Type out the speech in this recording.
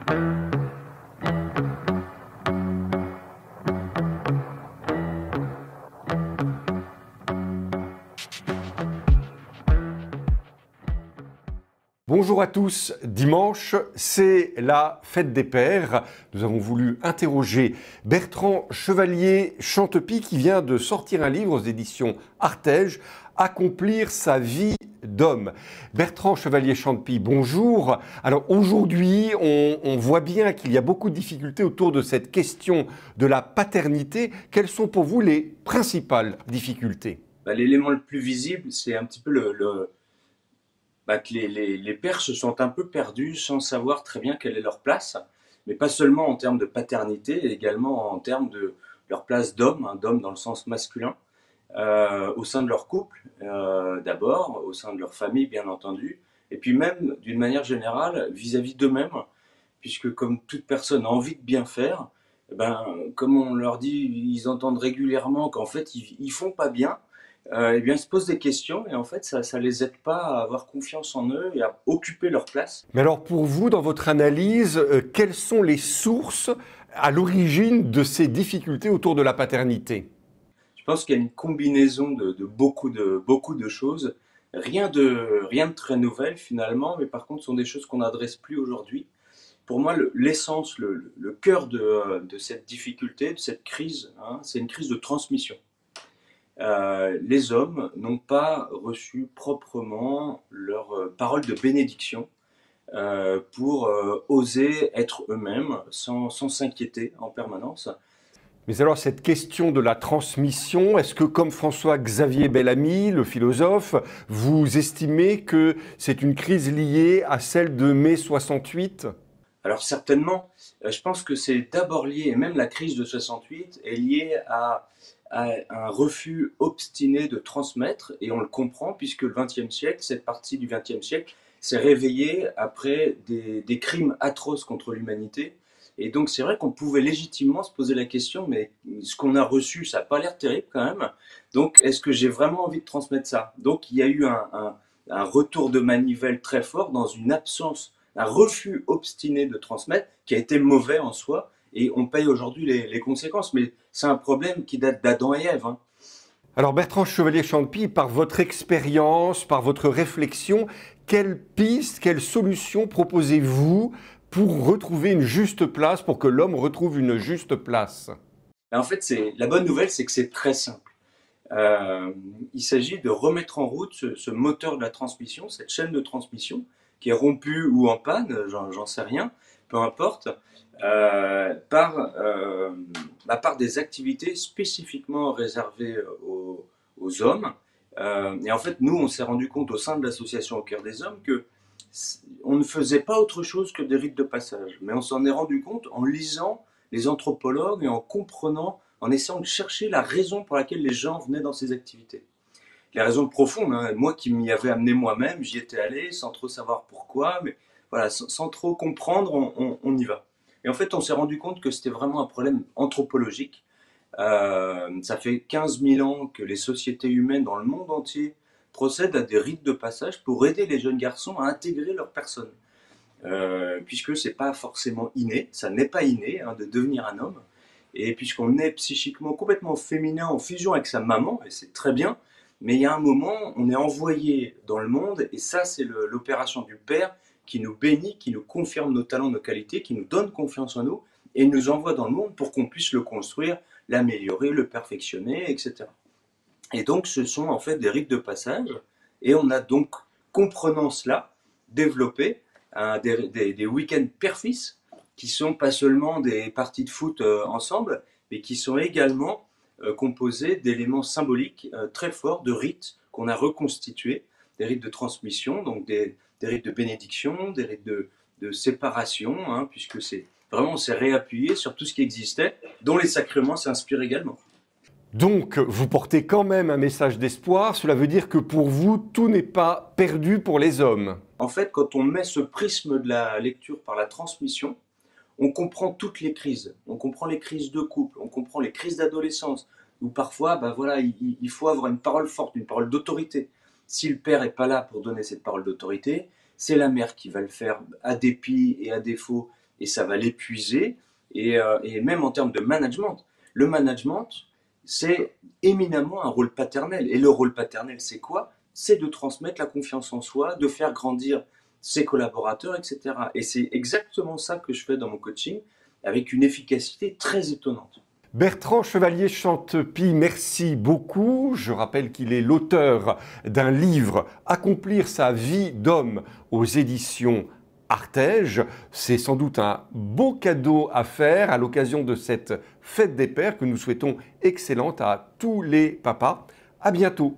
Bonjour à tous, dimanche, c'est la fête des pères. Nous avons voulu interroger Bertrand Chevalier-Chantepie qui vient de sortir un livre aux éditions Artege, Accomplir sa vie d'homme. Bertrand Chevalier-Chantepie, bonjour. Alors aujourd'hui, on voit bien qu'il y a beaucoup de difficultés autour de cette question de la paternité. Quelles sont pour vous les principales difficultés? L'élément le plus visible, c'est un petit peu que les pères se sont un peu perdus sans savoir très bien quelle est leur place, mais pas seulement en termes de paternité, également en termes de leur place d'homme, hein, d'homme dans le sens masculin, au sein de leur couple, d'abord, au sein de leur famille, bien entendu, et puis même, d'une manière générale, vis-à-vis d'eux-mêmes, puisque comme toute personne a envie de bien faire, comme on leur dit, ils entendent régulièrement qu'en fait, ils font pas bien, eh bien, ils se posent des questions et en fait, ça les aide pas à avoir confiance en eux et à occuper leur place. Mais alors pour vous, dans votre analyse, quelles sont les sources à l'origine de ces difficultés autour de la paternité? Je pense qu'il y a une combinaison de beaucoup de choses. Rien de très nouvelle finalement, mais par contre, ce sont des choses qu'on n'adresse plus aujourd'hui. Pour moi, l'essence, le cœur de cette difficulté, de cette crise, hein, c'est une crise de transmission. Les hommes n'ont pas reçu proprement leur parole de bénédiction pour oser être eux-mêmes sans s'inquiéter en permanence. Mais alors cette question de la transmission, est-ce que comme François-Xavier Bellamy, le philosophe, vous estimez que c'est une crise liée à celle de mai 68? Alors certainement, je pense que c'est d'abord lié, et même la crise de 68 est liée à un refus obstiné de transmettre, et on le comprend puisque le XXe siècle, cette partie du XXe siècle, s'est réveillée après des crimes atroces contre l'humanité. Et donc c'est vrai qu'on pouvait légitimement se poser la question, mais ce qu'on a reçu, ça n'a pas l'air terrible quand même. Donc est-ce que j'ai vraiment envie de transmettre ça? Donc il y a eu un retour de manivelle très fort dans une absence, un refus obstiné de transmettre qui a été mauvais en soi. Et on paye aujourd'hui les conséquences. Mais c'est un problème qui date d'Adam et Ève. Hein. Alors Bertrand Chevalier-Chantepie, par votre expérience, par votre réflexion, quelles pistes, quelles solutions proposez-vous pour retrouver une juste place, pour que l'homme retrouve une juste place? En fait, la bonne nouvelle, c'est que c'est très simple. Il s'agit de remettre en route ce moteur de la transmission, cette chaîne de transmission, qui est rompue ou en panne, j'en sais rien, peu importe, par des activités spécifiquement réservées aux hommes. Et en fait, nous, on s'est rendu compte au sein de l'association Au Cœur des Hommes que on ne faisait pas autre chose que des rites de passage. Mais on s'en est rendu compte en lisant les anthropologues et en comprenant, en essayant de chercher la raison pour laquelle les gens venaient dans ces activités. Les raisons profondes, hein, moi qui m'y avais amené moi-même, j'y étais allé sans trop savoir pourquoi, mais voilà, sans trop comprendre, on y va. Et en fait, on s'est rendu compte que c'était vraiment un problème anthropologique. Ça fait 15 000 ans que les sociétés humaines dans le monde entier procèdent à des rites de passage pour aider les jeunes garçons à intégrer leur personne. Puisque c'est pas forcément inné, ça n'est pas inné hein, de devenir un homme. Et puisqu'on est psychiquement complètement féminin en fusion avec sa maman, et c'est très bien, mais il y a un moment, on est envoyé dans le monde, et ça c'est l'opération du Père qui nous bénit, qui nous confirme nos talents, nos qualités, qui nous donne confiance en nous, et nous envoie dans le monde pour qu'on puisse le construire, l'améliorer, le perfectionner, etc. Et donc ce sont en fait des rites de passage, et on a donc, comprenant cela, développé des week-ends père-fils, qui sont pas seulement des parties de foot ensemble, mais qui sont également composés d'éléments symboliques très forts, de rites qu'on a reconstitués, des rites de transmission, donc des rites de bénédiction, des rites de séparation, hein, puisque c'est vraiment on s'est réappuyé sur tout ce qui existait, dont les sacrements s'inspirent également. Donc, vous portez quand même un message d'espoir. Cela veut dire que pour vous, tout n'est pas perdu pour les hommes. En fait, quand on met ce prisme de la lecture par la transmission, on comprend toutes les crises. On comprend les crises de couple, on comprend les crises d'adolescence, où parfois, voilà, il faut avoir une parole forte, une parole d'autorité. Si le père n'est pas là pour donner cette parole d'autorité, c'est la mère qui va le faire à dépit et à défaut et ça va l'épuiser. Et même en termes de management, le management, c'est éminemment un rôle paternel. Et le rôle paternel, c'est quoi? C'est de transmettre la confiance en soi, de faire grandir ses collaborateurs, etc. Et c'est exactement ça que je fais dans mon coaching, avec une efficacité très étonnante. Bertrand Chevalier-Chantepie, merci beaucoup. Je rappelle qu'il est l'auteur d'un livre « Accomplir sa vie d'homme » aux éditions Artege. C'est sans doute un beau cadeau à faire à l'occasion de cette fête des pères que nous souhaitons excellente à tous les papas. À bientôt.